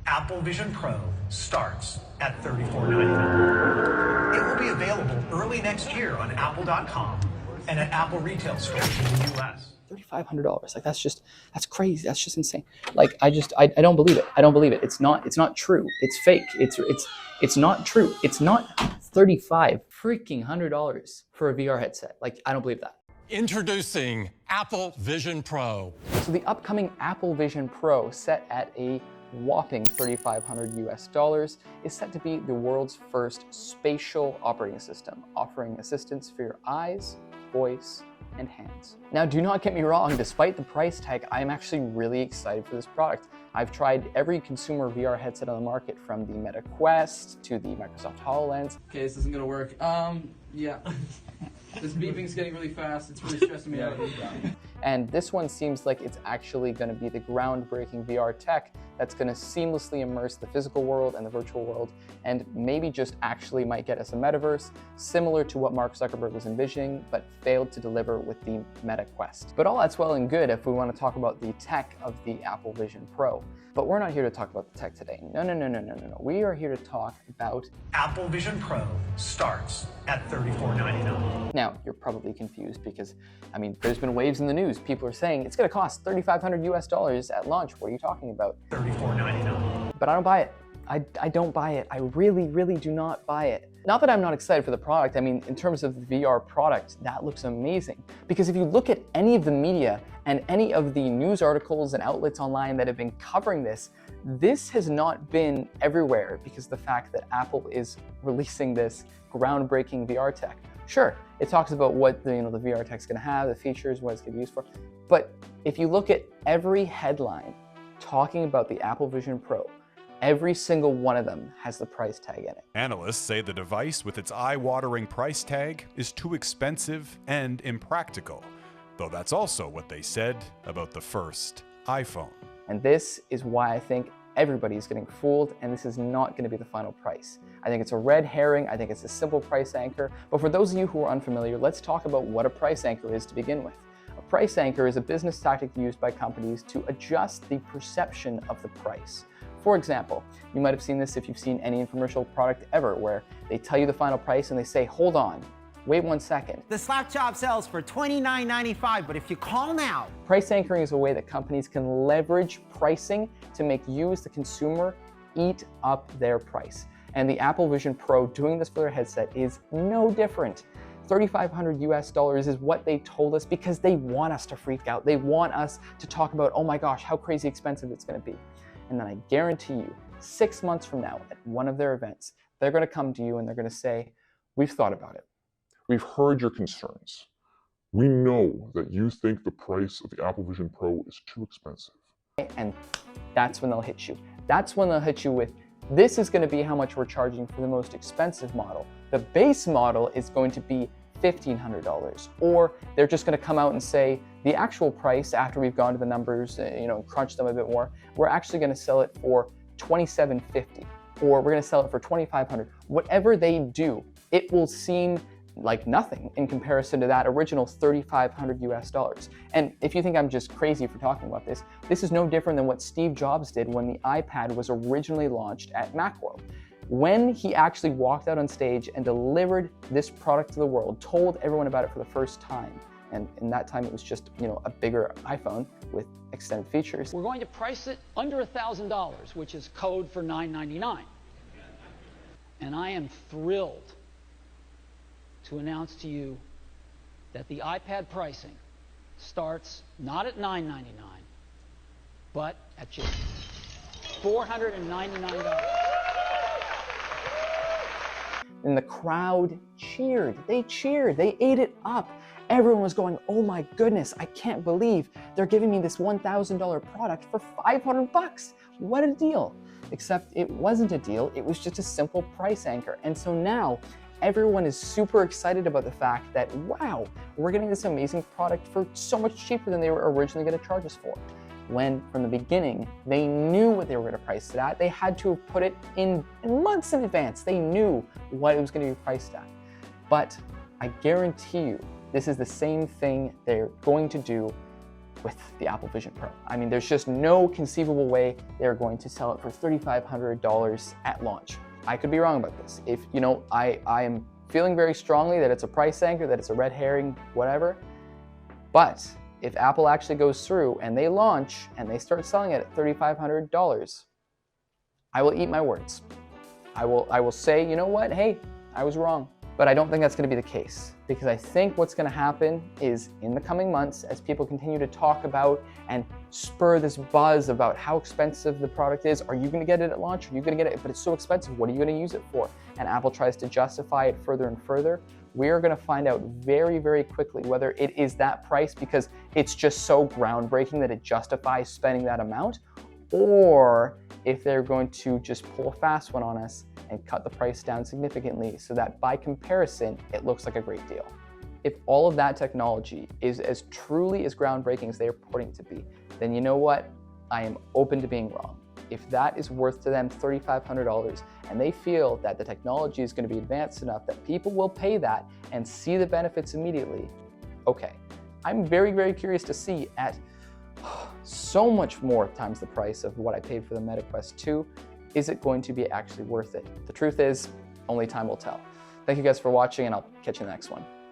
Apple Vision Pro starts at $34.99. It will be available early next year on Apple.com and at Apple retail stores in the US. $3,500. Like that's crazy. That's just insane. Like I don't believe it. I don't believe it. It's not true. It's fake. It's not true. It's not $3,500 for a VR headset. Like I don't believe that. Introducing Apple Vision Pro. So the upcoming Apple Vision Pro, set at a whopping $3,500 is set to be the world's first spatial operating system, offering assistance for your eyes, voice, and hands. Now, do not get me wrong, despite the price tag, I'm actually really excited for this product. I've tried every consumer VR headset on the market, from the Meta Quest to the Microsoft HoloLens. Okay, this isn't gonna work. Yeah. This beeping's getting really fast. It's really stressing me out. And this one seems like it's actually going to be the groundbreaking VR tech that's going to seamlessly immerse the physical world and the virtual world, and maybe just actually might get us a metaverse, similar to what Mark Zuckerberg was envisioning, but failed to deliver with the Meta Quest. But all that's well and good if we want to talk about the tech of the Apple Vision Pro. But we're not here to talk about the tech today. No. We are here to talk about Apple Vision Pro starts at $34.99. Now, you're probably confused because, I mean, there's been waves in the news. People are saying it's going to cost $3,500 at launch. What are you talking about? $34.99. But I don't buy it. I don't buy it. I really do not buy it. Not that I'm not excited for the product. I mean, in terms of the VR product, that looks amazing. Because if you look at any of the media and any of the news articles and outlets online that have been covering this has not been everywhere because of the fact that Apple is releasing this groundbreaking VR tech. Sure, it talks about what the VR tech's gonna have, the features, what it's gonna be used for. But if you look at every headline talking about the Apple Vision Pro, every single one of them has the price tag in it. Analysts say the device with its eye-watering price tag is too expensive and impractical, though that's also what they said about the first iPhone. And this is why I think everybody's getting fooled, and this is not going to be the final price. I think it's a red herring. I think it's a simple price anchor. But for those of you who are unfamiliar, let's talk about what a price anchor is to begin with. A price anchor is a business tactic used by companies to adjust the perception of the price. For example, you might have seen this if you've seen any infomercial product ever, where they tell you the final price and they say, hold on, wait 1 second. The slap chop sells for $29.95, but if you call now. Price anchoring is a way that companies can leverage pricing to make you as the consumer eat up their price. And the Apple Vision Pro doing this for their headset is no different. $3,500 is what they told us because they want us to freak out. They want us to talk about, oh my gosh, how crazy expensive it's gonna be. And then I guarantee you, 6 months from now at one of their events, they're gonna come to you and they're gonna say, we've thought about it. We've heard your concerns. We know that you think the price of the Apple Vision Pro is too expensive. And that's when they'll hit you. That's when they'll hit you with, this is gonna be how much we're charging for the most expensive model. The base model is going to be $1,500. Or they're just gonna come out and say, the actual price after we've gone to the numbers, and crunched them a bit more, we're actually gonna sell it for $2,750, or we're gonna sell it for $2,500. Whatever they do, it will seem like nothing in comparison to that original $3,500. And if you think I'm just crazy for talking about this, this is no different than what Steve Jobs did when the iPad was originally launched at Macworld. When he actually walked out on stage and delivered this product to the world, told everyone about it for the first time, and in that time it was just a bigger iPhone with extended features. We're going to price it under $1,000, which is code for $999. And I am thrilled to announce to you that the iPad pricing starts not at $999, but at just $499. And the crowd cheered. They cheered. They ate it up. Everyone was going, oh my goodness, I can't believe they're giving me this $1,000 product for $500. What a deal. Except it wasn't a deal. It was just a simple price anchor. And so now everyone is super excited about the fact that, wow, we're getting this amazing product for so much cheaper than they were originally going to charge us for. When from the beginning, they knew what they were going to price it at. They had to have put it in months in advance. They knew what it was going to be priced at. But I guarantee you, this is the same thing they're going to do with the Apple Vision Pro. I mean, there's just no conceivable way they're going to sell it for $3,500 at launch. I could be wrong about this. If, you know, I am feeling very strongly that it's a price anchor, that it's a red herring, whatever. But if Apple actually goes through and they launch and they start selling it at $3,500, I will eat my words. I will say, you know what, hey, I was wrong. But I don't think that's going to be the case, because I think what's going to happen is in the coming months, as people continue to talk about and spur this buzz about how expensive the product is, are you going to get it at launch? Are you going to get it? But it's so expensive. What are you going to use it for? And Apple tries to justify it further and further. We are going to find out very, very quickly whether it is that price because it's just so groundbreaking that it justifies spending that amount, or if they're going to just pull a fast one on us and cut the price down significantly so that by comparison, it looks like a great deal. If all of that technology is as truly as groundbreaking as they are purporting to be, then you know what? I am open to being wrong. If that is worth to them $3,500 and they feel that the technology is going to be advanced enough that people will pay that and see the benefits immediately, okay. I'm very, very curious to see at so much more times the price of what I paid for the Meta Quest 2, is it going to be actually worth it? The truth is, only time will tell. Thank you guys for watching, and I'll catch you in the next one.